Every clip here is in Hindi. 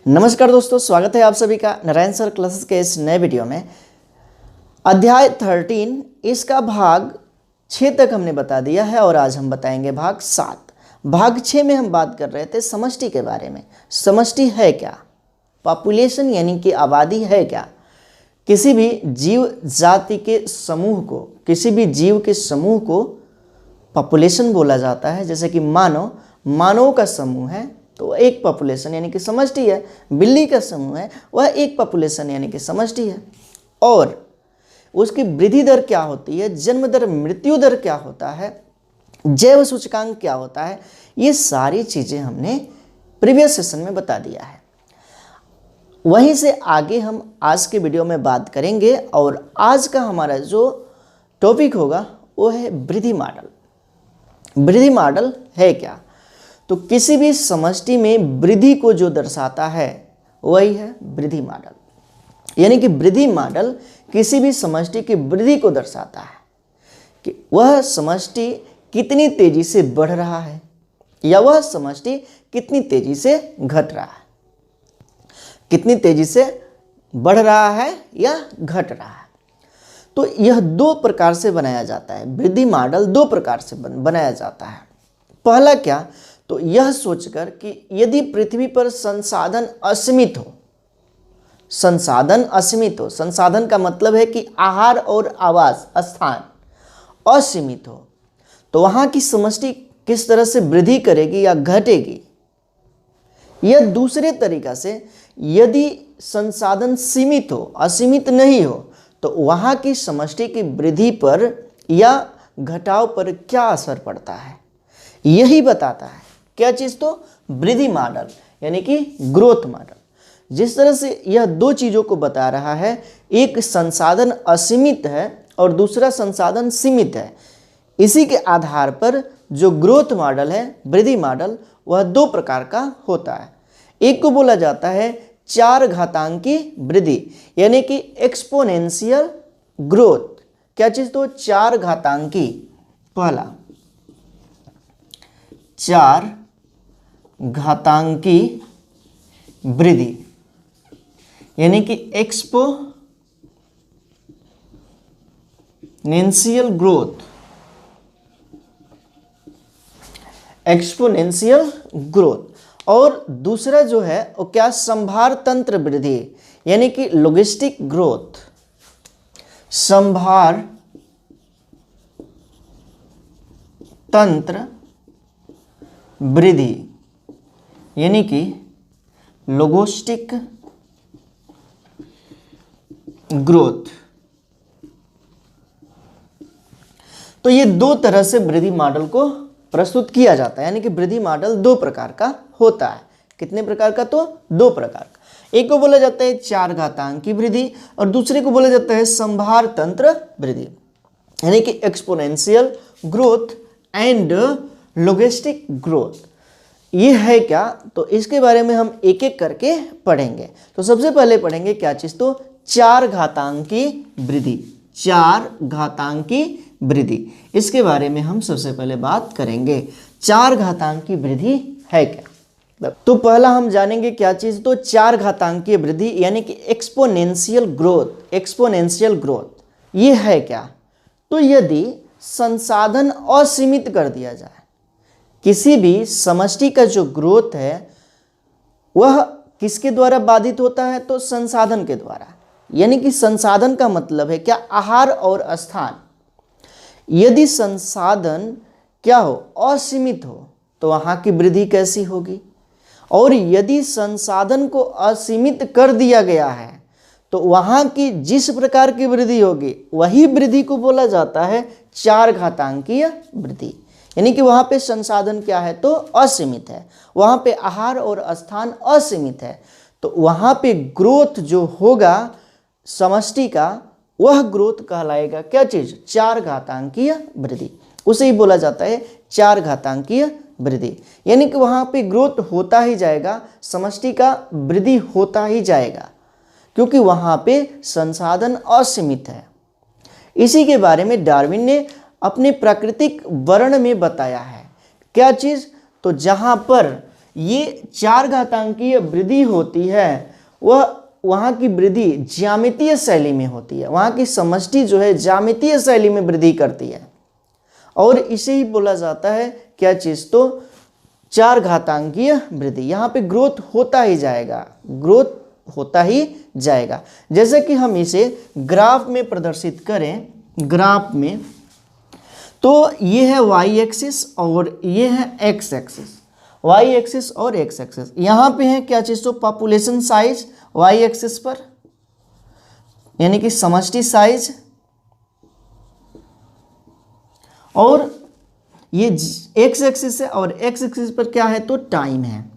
नमस्कार दोस्तों, स्वागत है आप सभी का नारायण सर क्लासेस के इस नए वीडियो में। अध्याय 13 इसका भाग 6 तक हमने बता दिया है और आज हम बताएंगे भाग 7। भाग 6 में हम बात कर रहे थे समष्टि के बारे में। समष्टि है क्या? पॉपुलेशन यानी कि आबादी है क्या? किसी भी जीव जाति के समूह को, किसी भी जीव के समूह को पॉपुलेशन बोला जाता है। जैसे कि मानव का समूह है तो एक पॉपुलेशन यानी कि समष्टि है। बिल्ली का समूह है वह एक पॉपुलेशन यानी कि समष्टि है। और उसकी वृद्धि दर क्या होती है, जन्म दर, मृत्यु दर क्या होता है, जैव सूचकांक क्या होता है, ये सारी चीज़ें हमने प्रीवियस सेशन में बता दिया है। वहीं से आगे हम आज के वीडियो में बात करेंगे और आज का हमारा जो टॉपिक होगा वो है वृद्धि मॉडल। वृद्धि मॉडल है क्या? तो किसी भी समष्टि में वृद्धि को जो दर्शाता है वही है वृद्धि मॉडल। यानी कि वृद्धि मॉडल किसी भी समष्टि की वृद्धि को दर्शाता है कि वह समष्टि कितनी तेजी से बढ़ रहा है या वह समष्टि कितनी तेजी से घट रहा है, कितनी तेजी से बढ़ रहा है या घट रहा है। तो यह दो प्रकार से बनाया जाता है। वृद्धि मॉडल दो प्रकार से बनाया जाता है। पहला क्या? तो यह सोचकर कि यदि पृथ्वी पर संसाधन असीमित हो, संसाधन असीमित हो, संसाधन का मतलब है कि आहार और आवास स्थान असीमित हो, तो वहाँ की समष्टि किस तरह से वृद्धि करेगी या घटेगी। यह दूसरे तरीका से, यदि संसाधन सीमित हो, असीमित नहीं हो, तो वहाँ की समष्टि की वृद्धि पर या घटाव पर क्या असर पड़ता है, यही बताता है। क्या चीज़? तो वृद्धि मॉडल यानी कि ग्रोथ मॉडल। जिस तरह से यह दो चीज़ों को बता रहा है, एक संसाधन असीमित है और दूसरा संसाधन सीमित है, इसी के आधार पर जो ग्रोथ मॉडल है, वृद्धि मॉडल, वह दो प्रकार का होता है। एक को बोला जाता है 4 घातांकी वृद्धि यानी कि एक्सपोनेंशियल ग्रोथ। क्या चीज़? तो 4 घातांकी, पहला 4 घातांकी वृद्धि यानी कि एक्सपोनेंशियल ग्रोथ, एक्सपोनेंशियल ग्रोथ। और दूसरा जो है वो क्या? संभार तंत्र वृद्धि यानी कि लॉजिस्टिक ग्रोथ, संभार तंत्र वृद्धि यानी कि लॉजिस्टिक ग्रोथ। तो ये दो तरह से वृद्धि मॉडल को प्रस्तुत किया जाता है। यानी कि वृद्धि मॉडल दो प्रकार का होता है। कितने प्रकार का? तो दो प्रकार का। एक को बोला जाता है 4 घातांकी वृद्धि और दूसरे को बोला जाता है संभार तंत्र वृद्धि यानी कि exponential growth and logistic growth. ये है क्या? तो इसके बारे में हम एक एक करके पढ़ेंगे। तो सबसे पहले पढ़ेंगे क्या चीज़? तो 4 घातांकी वृद्धि, 4 घातांकी वृद्धि, इसके बारे में हम सबसे पहले बात करेंगे। 4 घातांकी वृद्धि है क्या? तो पहला हम जानेंगे क्या चीज़? तो 4 घातांकीय वृद्धि यानी कि एक्सपोनेंशियल ग्रोथ। एक्सपोनेंशियल ग्रोथ ये है क्या? तो यदि संसाधन असीमित कर दिया जाए, किसी भी समष्टि का जो ग्रोथ है वह किसके द्वारा बाधित होता है? तो संसाधन के द्वारा। यानी कि संसाधन का मतलब है क्या? आहार और स्थान। यदि संसाधन क्या हो? असीमित हो, तो वहाँ की वृद्धि कैसी होगी? और यदि संसाधन को असीमित कर दिया गया है तो वहाँ की जिस प्रकार की वृद्धि होगी वही वृद्धि को बोला जाता है 4 घातांकीय वृद्धि। यानी कि वहाँ पे संसाधन क्या है? तो असीमित है, वहाँ पे आहार और स्थान असीमित है, तो वहाँ पे ग्रोथ जो होगा समष्टि का वह ग्रोथ कहलाएगा क्या चीज़? 4 घातांकीय वृद्धि। उसे ही बोला जाता है 4 घातांकीय वृद्धि। यानी कि वहाँ पे ग्रोथ होता ही जाएगा, समष्टि का वृद्धि होता ही जाएगा क्योंकि वहाँ पे संसाधन असीमित है। इसी के बारे में डार्विन ने अपने प्राकृतिक वर्ण में बताया है। क्या चीज़? तो जहाँ पर ये 4 घातांकीय वृद्धि होती है वह वहाँ की वृद्धि ज्यामितीय शैली में होती है, वहाँ की समष्टि जो है ज्यामितीय शैली में वृद्धि करती है और इसे ही बोला जाता है क्या चीज़, तो 4 घातांकीय वृद्धि। यहाँ पे ग्रोथ होता ही जाएगा, ग्रोथ होता ही जाएगा। जैसे कि हम इसे ग्राफ में प्रदर्शित करें, ग्राफ में तो ये है वाई एक्सिस और ये है एक्स एक्सिस, वाई एक्सिस और एक्स एक्सिस। यहाँ पे है क्या चीज़, तो पॉपुलेशन साइज वाई एक्सिस पर, यानी कि समष्टि साइज, और ये एक्स एक्सिस है और एक्स एक्सिस पर क्या है, तो टाइम है।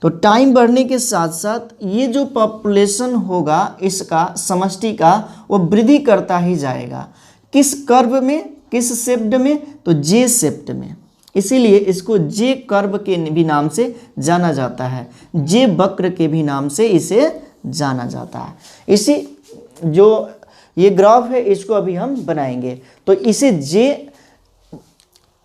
तो टाइम बढ़ने के साथ साथ ये जो पॉपुलेशन होगा इसका समष्टि का वो वृद्धि करता ही जाएगा। किस कर्व में, किस शेप्ड में, तो जे शेप्ड में, इसीलिए इसको जे कर्व के भी नाम से जाना जाता है, जे वक्र के भी नाम से इसे जाना जाता है। इसी जो ये ग्राफ है इसको अभी हम बनाएंगे, तो इसे जे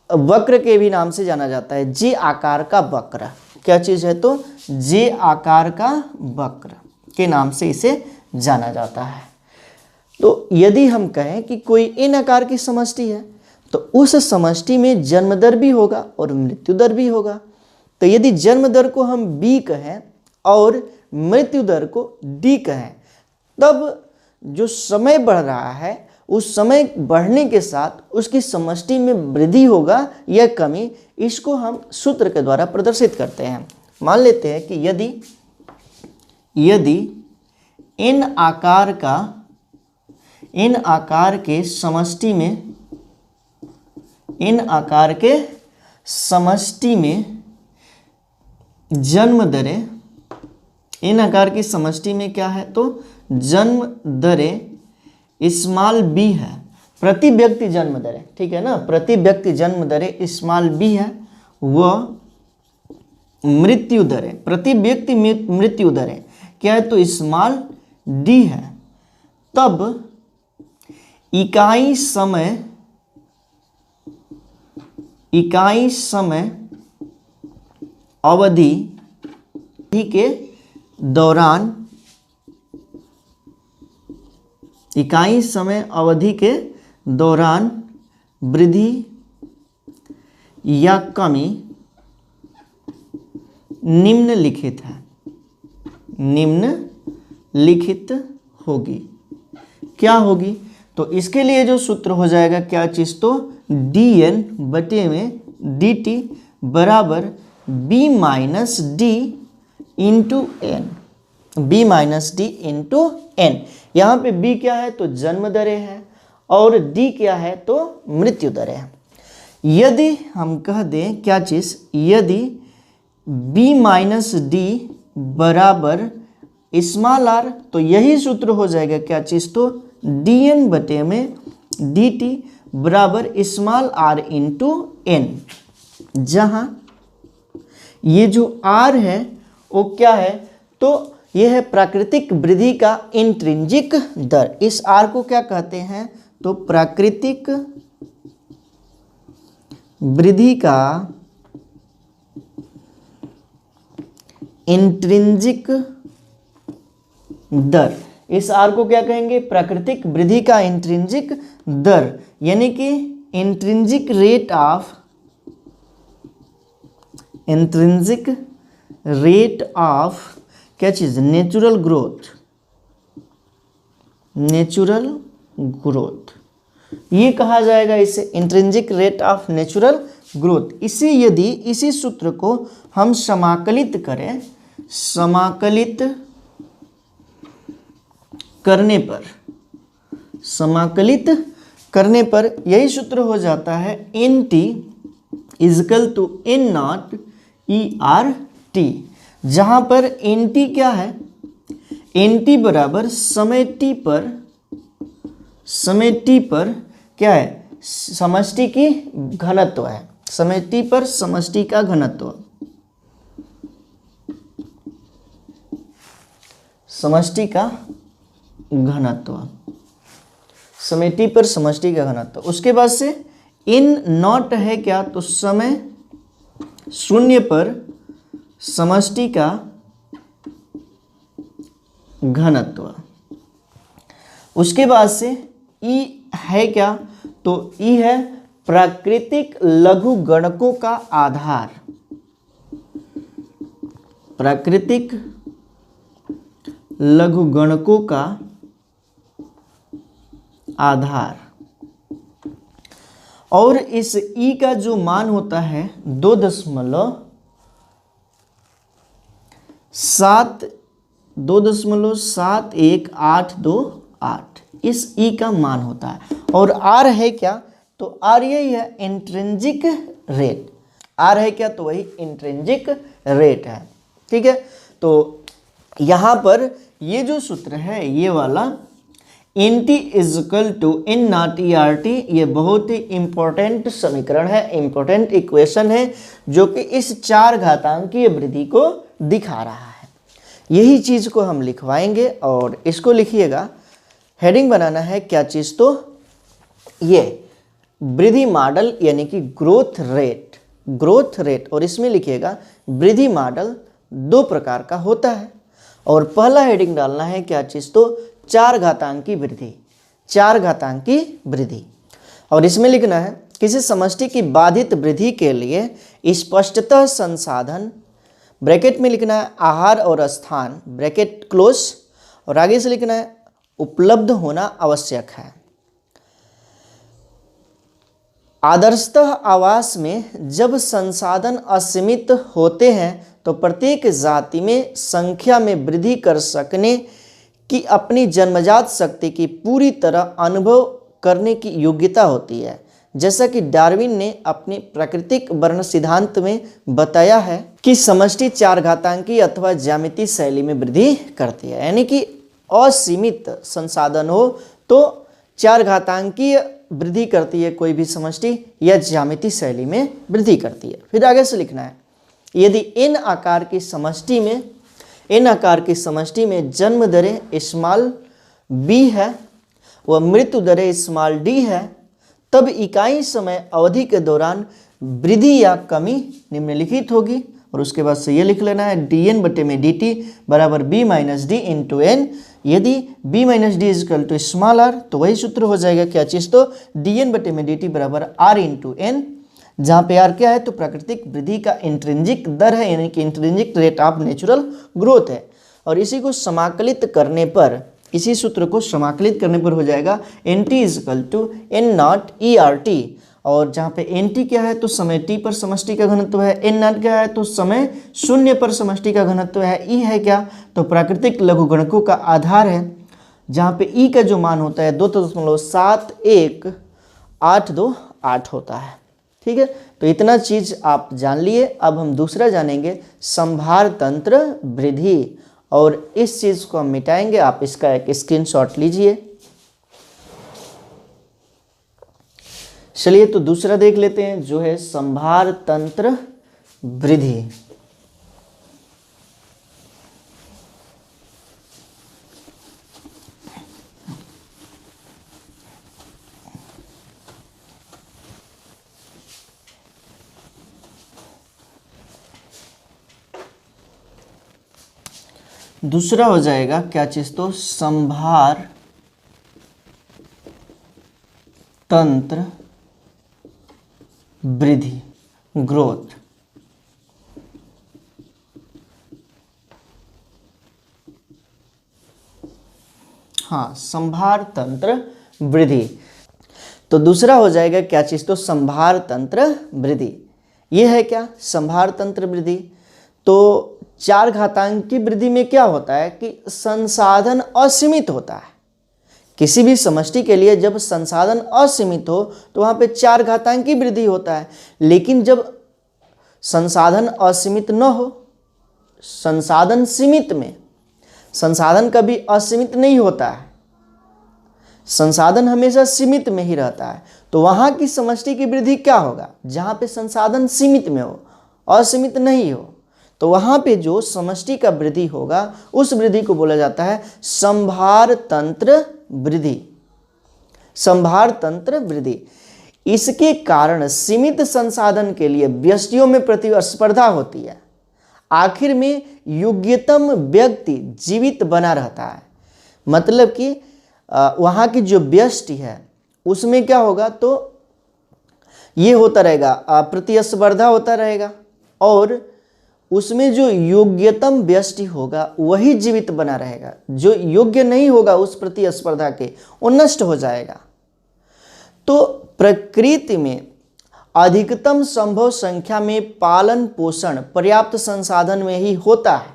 वक्र के भी नाम से जाना जाता है, जे आकार का वक्र। क्या चीज़ है, तो जे आकार का वक्र के नाम से इसे जाना जाता है। तो यदि हम कहें कि कोई इन आकार की समष्टि है तो उस समष्टि में जन्म दर भी होगा और मृत्यु दर भी होगा। तो यदि जन्म दर को हम b कहें और मृत्यु दर को d कहें, तब जो समय बढ़ रहा है उस समय बढ़ने के साथ उसकी समष्टि में वृद्धि होगा या कमी, इसको हम सूत्र के द्वारा प्रदर्शित करते हैं। मान लेते हैं कि यदि इन आकार के समष्टि में, इन आकार के समष्टि में जन्म दरें, इन आकार की समष्टि में क्या है, तो जन्म दरें स्मॉल b है, प्रति व्यक्ति जन्म दरें, ठीक है ना, प्रति व्यक्ति जन्म दरें स्मॉल b है, वह मृत्यु दरें, प्रति व्यक्ति मृत्यु दरें क्या है, तो स्मॉल d है, तब इकाई समय अवधि के दौरान, इकाई समय अवधि के दौरान वृद्धि या कमी निम्नलिखित है, निम्नलिखित होगी। क्या होगी, तो इसके लिए जो सूत्र हो जाएगा क्या चीज़, तो dn बटे में dt बराबर b minus D into N, b minus D into N. यहाँ पे b क्या है, तो जन्म दरें है और d क्या है, तो मृत्यु दरें है। यदि हम कह दें क्या चीज़, यदि b माइनस डी बराबर स्मॉल r, तो यही सूत्र हो जाएगा क्या चीज़, तो dn बटे में dt बराबर स्मॉल r इंटू एन, जहाँ ये जो r है वो क्या है, तो ये है प्राकृतिक वृद्धि का इंट्रिंसिक दर। इस r को क्या कहते हैं, तो प्राकृतिक वृद्धि का इंट्रिंसिक दर, इस r को क्या कहेंगे, प्राकृतिक वृद्धि का इंट्रिंसिक दर, यानी कि इंट्रिंसिक रेट ऑफ क्या चीज़, नेचुरल ग्रोथ, ये कहा जाएगा इसे intrinsic rate of natural growth. इसी सूत्र को हम समाकलित करें, समाकलित करने पर यही सूत्र हो जाता है nt is equal to n not ERT, जहाँ पर nt क्या है, nt बराबर समय t पर क्या है, समष्टि की घनत्व है, समय t पर समष्टि का घनत्व, समष्टि का घनत्व, समय t पर समष्टि का घनत्व। उसके बाद से इन नॉट है क्या, तो समय शून्य पर समष्टि का घनत्व। उसके बाद से ई है क्या, तो ई है प्राकृतिक लघुगणकों का आधार। प्राकृतिक लघुगणकों का आधार। और इस ई का जो मान होता है 2.71828, इस ई का मान होता है। और आर है क्या, तो आर यही है इंट्रिंसिक रेट। आर है क्या, तो वही इंट्रिंसिक रेट है। ठीक है, तो यहाँ पर ये जो सूत्र है ये वाला NT is equal to N not ERT, ये बहुत ही इंपॉर्टेंट समीकरण है, इंपॉर्टेंट इक्वेशन है, जो कि इस 4 घातांकीय वृद्धि को दिखा रहा है। यही चीज को हम लिखवाएंगे और इसको लिखिएगा, हेडिंग बनाना है क्या चीज, तो ये वृद्धि मॉडल यानी कि ग्रोथ रेट। और इसमें लिखिएगा वृद्धि मॉडल 2 प्रकार का होता है। और पहला हेडिंग डालना है क्या चीज, तो 4 घातांकी वृद्धि। और इसमें लिखना है किसी समष्टि की बाधित वृद्धि के लिए स्पष्टतः संसाधन, ब्रैकेट में लिखना है आहार और स्थान, ब्रैकेट क्लोज, और आगे से लिखना है उपलब्ध होना आवश्यक है। आदर्शतः आवास में जब संसाधन असीमित होते हैं तो प्रत्येक जाति में संख्या में वृद्धि कर सकने की अपनी जन्मजात शक्ति की पूरी तरह अनुभव करने की योग्यता होती है, जैसा कि डार्विन ने अपने प्राकृतिक वर्ण सिद्धांत में बताया है कि समष्टि 4 घातांकी अथवा ज्यामितीय शैली में वृद्धि करती है। यानी कि असीमित संसाधन हो तो 4 घातांकीय वृद्धि करती है कोई भी समष्टि, या ज्यामितीय शैली में वृद्धि करती है। फिर आगे से लिखना है यदि n आकार की समष्टि में जन्म दरें स्मॉल b है व मृत्यु दरें स्मॉल d है, तब इकाई समय अवधि के दौरान वृद्धि या कमी निम्नलिखित होगी। और उसके बाद से ये लिख लेना है dn बटे में dt बराबर b minus D into N. यदि b minus D is equal to small r, तो वही सूत्र हो जाएगा क्या चीज़, तो dn बटे में dt बराबर r इंटू एन, जहाँ पे r क्या है, तो प्राकृतिक वृद्धि का इंट्रिंसिक दर है, यानी कि intrinsic rate of natural growth है। और इसी को समाकलित करने पर, इसी सूत्र को समाकलित करने पर हो जाएगा NT is equal to N not ERT। और जहाँ पे NT क्या है, तो समय t पर समष्टि का घनत्व है, N नॉट क्या है, तो समय 0 पर समष्टि का घनत्व है, E है क्या, तो प्राकृतिक लघुगणकों का आधार है, जहाँ पे E का जो मान होता है 2.71828 होता है। ठीक है, तो इतना चीज आप जान लिए। अब हम दूसरा जानेंगे संभार तंत्र वृद्धि, और इस चीज को हम मिटाएंगे। आप इसका एक स्क्रीनशॉट लीजिए। चलिए तो दूसरा देख लेते हैं, जो है संभार तंत्र वृद्धि। दूसरा हो जाएगा क्या चीज, तो संभार तंत्र वृद्धि, ग्रोथ। हाँ, संभार तंत्र वृद्धि। तो दूसरा हो जाएगा क्या चीज, तो संभार तंत्र वृद्धि। ये है क्या, संभार तंत्र वृद्धि। तो 4 घातांकी वृद्धि में क्या होता है कि संसाधन असीमित होता है। किसी भी समष्टि के लिए जब संसाधन असीमित हो तो वहाँ पे 4 घातांकी वृद्धि होता है। लेकिन जब संसाधन असीमित न हो, संसाधन सीमित में, संसाधन कभी असीमित नहीं होता है, संसाधन हमेशा सीमित में ही रहता है, तो वहाँ की समष्टि की वृद्धि क्या होगा, जहाँ पे संसाधन सीमित में हो, असीमित नहीं हो, तो वहाँ पे जो समष्टि का वृद्धि होगा उस वृद्धि को बोला जाता है संभार तंत्र वृद्धि। संभार तंत्र वृद्धि। इसके कारण सीमित संसाधन के लिए व्यष्टियों में प्रतिस्पर्धा होती है। आखिर में योग्यतम व्यक्ति जीवित बना रहता है। मतलब कि वहाँ की जो व्यष्टि है उसमें क्या होगा, तो ये होता रहेगा, प्रतिस्पर्धा होता रहेगा और उसमें जो योग्यतम व्यष्टि होगा वही जीवित बना रहेगा। जो योग्य नहीं होगा उस प्रतिस्पर्धा के, वो नष्ट हो जाएगा। तो प्रकृति में अधिकतम संभव संख्या में पालन पोषण पर्याप्त संसाधन में ही होता है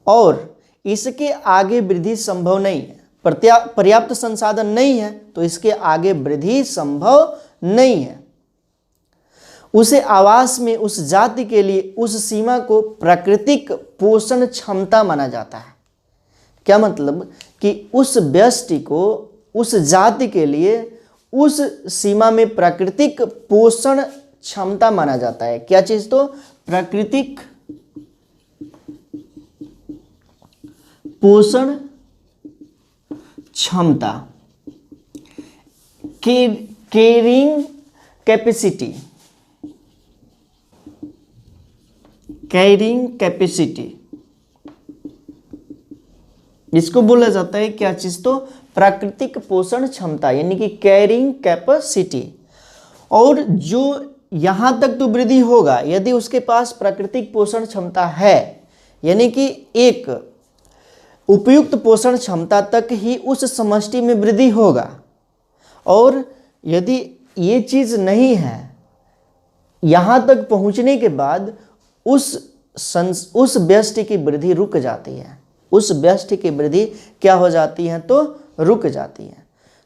और इसके आगे वृद्धि संभव नहीं है। पर्याप्त संसाधन नहीं है तो इसके आगे वृद्धि संभव नहीं है। उसे आवास में उस जाति के लिए उस सीमा को प्राकृतिक पोषण क्षमता माना जाता है। क्या मतलब कि उस व्यष्टि को, उस जाति के लिए उस सीमा में प्राकृतिक पोषण क्षमता माना जाता है। क्या चीज? तो प्राकृतिक पोषण क्षमता, कैरिंग कैपेसिटी, कैरिंग कैपेसिटी, इसको बोला जाता है क्या चीज? तो प्राकृतिक पोषण क्षमता, यानी कि कैरिंग कैपेसिटी। और जो यहां तक तो वृद्धि होगा यदि उसके पास प्राकृतिक पोषण क्षमता है, यानी कि एक उपयुक्त पोषण क्षमता तक ही उस समष्टि में वृद्धि होगा। और यदि ये चीज नहीं है, यहां तक पहुंचने के बाद उस व्यष्टि की वृद्धि रुक जाती है। उस व्यष्टि की वृद्धि क्या हो जाती है? तो रुक जाती है।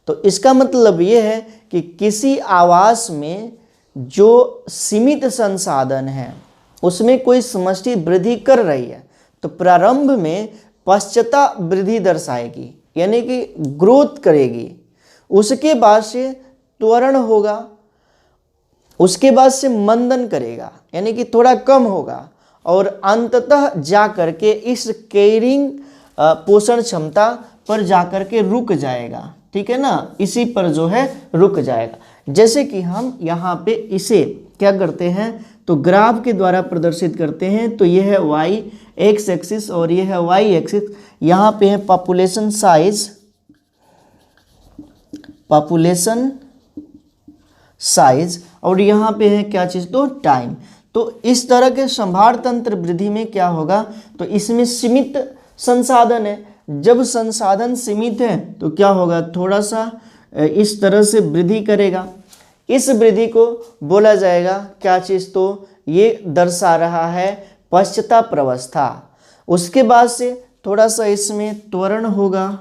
तो इसका मतलब ये है कि किसी आवास में जो सीमित संसाधन है उसमें कोई समष्टि वृद्धि कर रही है तो प्रारंभ में पश्चाता वृद्धि दर्शाएगी, यानी कि ग्रोथ करेगी। उसके बाद से त्वरण होगा, उसके बाद से मंदन करेगा, यानी कि थोड़ा कम होगा और अंततः जा करके इस कैरिंग पोषण क्षमता पर जाकर के रुक जाएगा। ठीक है ना, इसी पर जो है रुक जाएगा। जैसे कि हम यहाँ पे इसे क्या करते हैं, तो ग्राफ के द्वारा प्रदर्शित करते हैं। तो ये है y एक्स एक्सिस और ये है y एक्सिस। यहाँ पे है पॉपुलेशन साइज और यहाँ पे है क्या चीज़? तो टाइम। तो इस तरह के संभार तंत्र वृद्धि में क्या होगा, तो इसमें सीमित संसाधन है। जब संसाधन सीमित है तो क्या होगा, थोड़ा सा इस तरह से वृद्धि करेगा। इस वृद्धि को बोला जाएगा क्या चीज़? तो ये दर्शा रहा है पश्चाता प्रवस्था। उसके बाद से थोड़ा सा इसमें त्वरण होगा,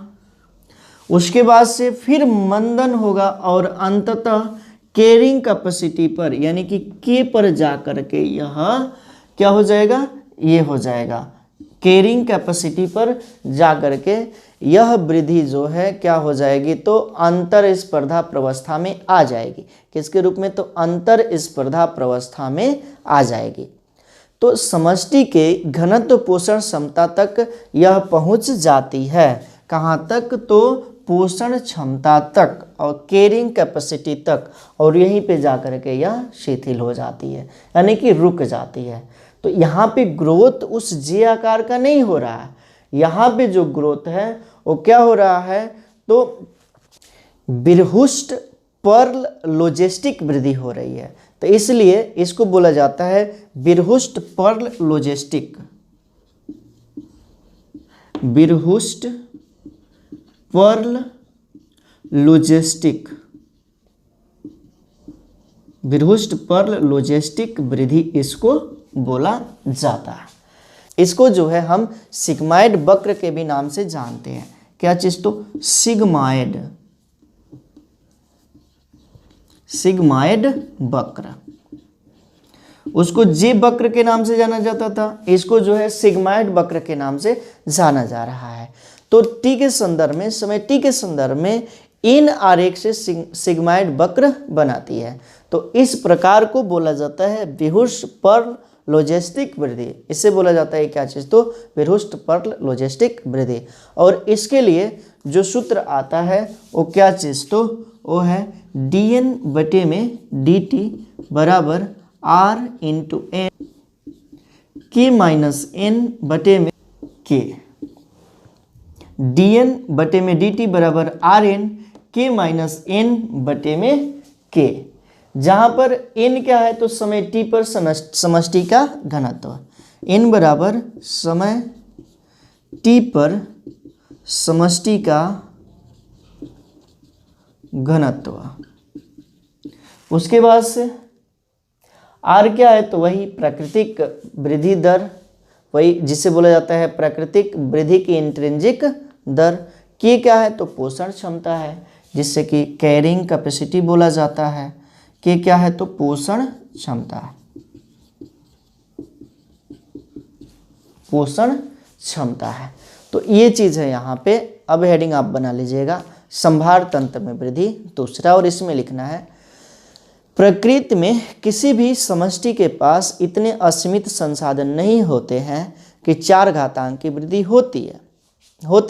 उसके बाद से फिर मंदन होगा और अंततः कैरिंग कैपेसिटी पर, यानी कि के पर जा करके यह क्या हो जाएगा, ये हो जाएगा कैरिंग कैपेसिटी पर जा करके यह वृद्धि जो है क्या हो जाएगी, तो अंतर स्पर्धा प्रवस्था में आ जाएगी। किसके रूप में? तो अंतर स्पर्धा प्रवस्था में आ जाएगी। तो समष्टि के घनत्व पोषण क्षमता तक यह पहुंच जाती है। कहाँ तक? तो पोषण क्षमता तक और कैरिंग कैपेसिटी तक, और यहीं पे जाकर के यह शिथिल हो जाती है, यानी कि रुक जाती है। तो यहाँ पे ग्रोथ उस जे आकार का नहीं हो रहा है, यहाँ पे जो ग्रोथ है वो क्या हो रहा है, तो बिरहुस्ट पर्ल लॉजिस्टिक वृद्धि हो रही है। तो इसलिए इसको बोला जाता है Verhulst Pearl logistic, Verhulst Pearl logistic, Verhulst Pearl logistic वृद्धि इसको बोला जाता है। इसको जो है हम सिग्माइड वक्र के भी नाम से जानते हैं। क्या चीज? तो सिग्माइड वक्र। उसको जे वक्र के नाम से जाना जाता था, इसको जो है सिग्माइड वक्र के नाम से जाना जा रहा है। तो टी के संदर्भ में, समय टी के संदर्भ में इन आरेख से सिग्माइड वक्र बनाती है। तो इस प्रकार को बोला जाता है बिरहुस्ट पर्ल लॉजिस्टिक वृद्धि। इससे बोला जाता है क्या चीज़? तो बिरहुस्ट पर्ल लॉजिस्टिक वृद्धि। और इसके लिए जो सूत्र आता है वो क्या चीज़? तो वो है dn बटे में dt बराबर r इंटू एन के माइनस एन बटे में के, डी एन बटे में डी टी बराबर आर एन के माइनस एन बटे में के, जहाँ पर एन क्या है तो समय टी पर समष्टि का घनत्व, एन बराबर समय टी पर समष्टि का घनत्व। उसके बाद से आर क्या है तो वही प्राकृतिक वृद्धि दर, वही जिसे बोला जाता है प्राकृतिक वृद्धि की इंट्रिंसिक दर। के क्या है तो पोषण क्षमता है, जिससे कि कैरिंग कैपेसिटी बोला जाता है। के क्या है तो पोषण क्षमता, पोषण क्षमता है। तो ये चीज़ है यहाँ पे। अब हेडिंग आप बना लीजिएगा, संभार तंत्र में वृद्धि दूसरा, और इसमें लिखना है प्रकृति में किसी भी समष्टि के पास इतने असीमित संसाधन नहीं होते हैं कि 4 घातांक की वृद्धि होती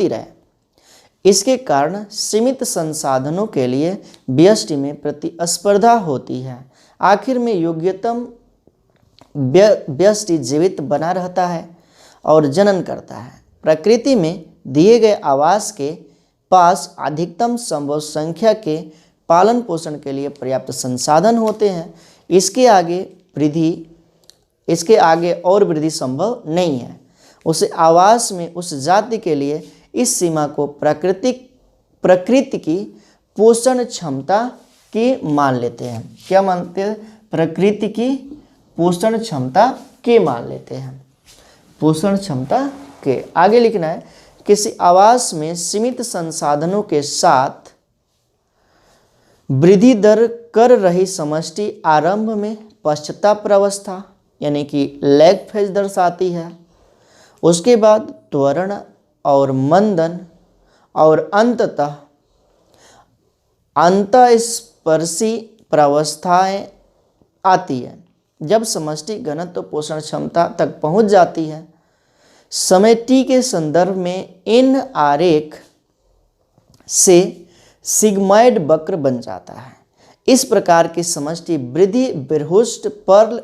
रहे। इसके कारण सीमित संसाधनों के लिए व्यष्टि में प्रतिस्पर्धा होती है। आखिर में योग्यतम व्यष्टि जीवित बना रहता है और जनन करता है। प्रकृति में दिए गए आवास के पास अधिकतम संभव संख्या के पालन पोषण के लिए पर्याप्त संसाधन होते हैं। इसके आगे और वृद्धि संभव नहीं है। उसे आवास में उस जाति के लिए इस सीमा को प्रकृति की पोषण क्षमता की मान लेते हैं। क्या मानते हैं? प्रकृति की पोषण क्षमता के मान लेते हैं, पोषण क्षमता के। आगे लिखना है किसी आवास में सीमित संसाधनों के साथ वृद्धि दर कर रही समष्टि आरंभ में पश्चाताप अवस्था यानी कि लैग फेज दर्शाती है। उसके बाद त्वरण और मंदन और अंततः अंतःस्पर्शी प्रावस्थाएं आती है। जब समष्टि घनत्व पोषण क्षमता तक पहुंच जाती है, समय टी के संदर्भ में इन आरेख से सिग्माइड वक्र बन जाता है। इस प्रकार की समष्टि वृद्धि बिरहुस्ट पर्ल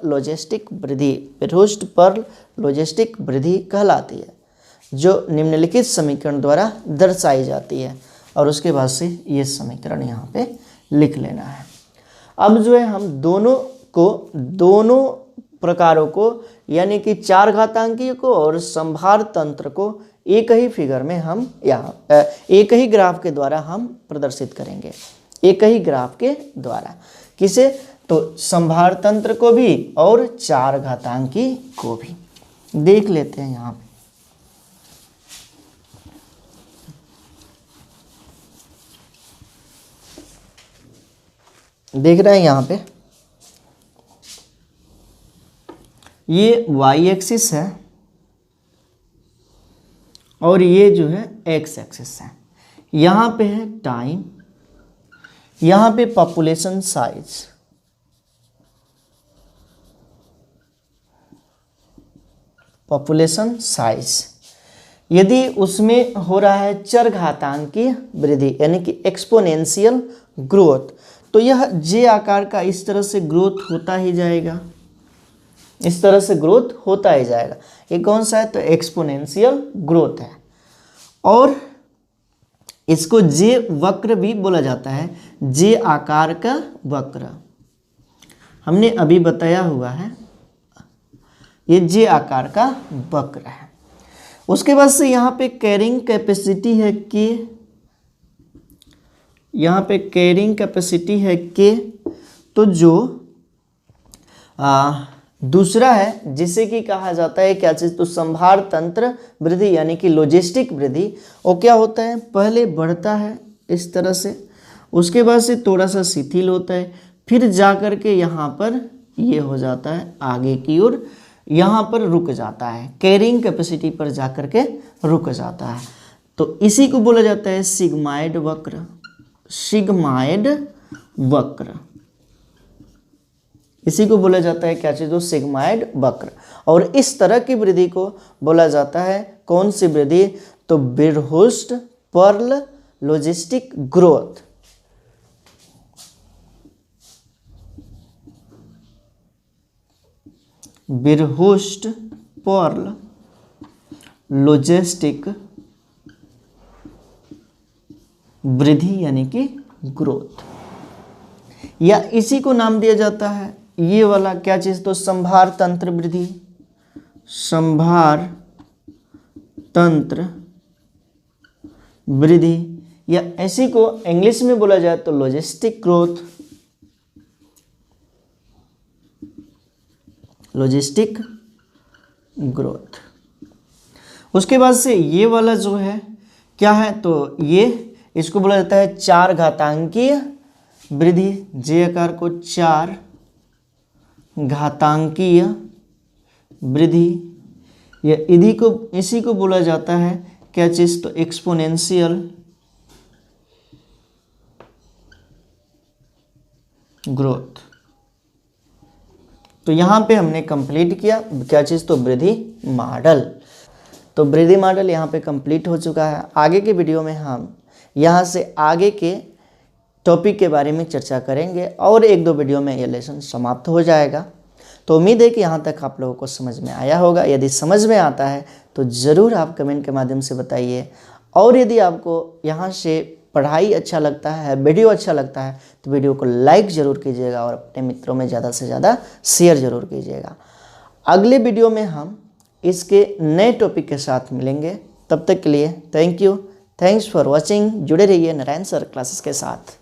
लॉजिस्टिक वृद्धि कहलाती है, जो निम्नलिखित समीकरण द्वारा दर्शाई जाती है। और उसके बाद से ये समीकरण यहाँ पे लिख लेना है। अब जो है हम दोनों प्रकारों को यानी कि 4 घातांकीय को और संभार तंत्र को एक ही फिगर में हम यहाँ एक ही ग्राफ के द्वारा हम प्रदर्शित करेंगे। एक ही ग्राफ के द्वारा किसे? तो संभार तंत्र को भी और 4 घातांकी को भी। देख लेते हैं यहाँ पे। देख रहे हैं यहाँ पे, ये y एक्सिस है और ये जो है x एक्सिस है। यहाँ पे है टाइम, यहाँ पे पॉपुलेशन साइज, यदि उसमें हो रहा है चर घातांकीय वृद्धि यानी कि एक्सपोनेंशियल ग्रोथ, तो यह जे आकार का इस तरह से ग्रोथ होता ही जाएगा, इस तरह से ग्रोथ होता ही जाएगा। ये कौन सा है? तो एक्सपोनेंशियल ग्रोथ है। और इसको जे वक्र भी बोला जाता है, जे आकार का वक्र हमने अभी बताया हुआ है, ये जे आकार का वक्र है। उसके बाद से यहाँ पे कैरिंग कैपेसिटी है के, यहाँ पे कैरिंग कैपेसिटी है के, तो जो दूसरा है जिसे कि कहा जाता है क्या चीज़? तो संभार तंत्र वृद्धि यानी कि लॉजिस्टिक वृद्धि। वो क्या होता है? पहले बढ़ता है इस तरह से, उसके बाद से थोड़ा सा शिथिल होता है, फिर जा कर के यहाँ पर ये हो जाता है आगे की ओर, यहाँ पर रुक जाता है, कैरिंग कैपेसिटी पर जा कर के रुक जाता है। तो इसी को बोला जाता है सिग्माइड वक्र, सिग्माइड वक्र। इसी को बोला जाता है क्या चीज़? तो सिग्माइड वक्र। और इस तरह की वृद्धि को बोला जाता है कौन सी वृद्धि? तो Verhulst Pearl logistic growth. Verhulst Pearl logistic वृद्धि यानी कि ग्रोथ, या इसी को नाम दिया जाता है ये वाला क्या चीज, तो संभार तंत्र वृद्धि, संभार तंत्र वृद्धि, या इसी को इंग्लिश में बोला जाए तो लॉजिस्टिक ग्रोथ, लॉजिस्टिक ग्रोथ। उसके बाद से ये वाला जो है क्या है, तो ये इसको बोला जाता है चार घातांकीय वृद्धि, जे आकार को चार घातांकीय वृद्धि, या इसी को बोला जाता है क्या चीज, तो एक्सपोनेंशियल ग्रोथ। तो यहां पे हमने कंप्लीट किया क्या चीज, तो वृद्धि मॉडल। तो वृद्धि मॉडल यहाँ पे कंप्लीट हो चुका है। आगे के वीडियो में हम यहाँ से आगे के टॉपिक के बारे में चर्चा करेंगे और एक दो वीडियो में ये लेसन समाप्त हो जाएगा। तो उम्मीद है कि यहाँ तक आप लोगों को समझ में आया होगा। यदि समझ में आता है तो ज़रूर आप कमेंट के माध्यम से बताइए, और यदि आपको यहाँ से पढ़ाई अच्छा लगता है, वीडियो अच्छा लगता है, तो वीडियो को लाइक ज़रूर कीजिएगा और अपने मित्रों में ज़्यादा से ज़्यादा शेयर ज़रूर कीजिएगा। अगले वीडियो में हम इसके नए टॉपिक के साथ मिलेंगे। तब तक के लिए thank you, thanks for watching. जुड़े रहिए नारायण सर क्लासेस के साथ।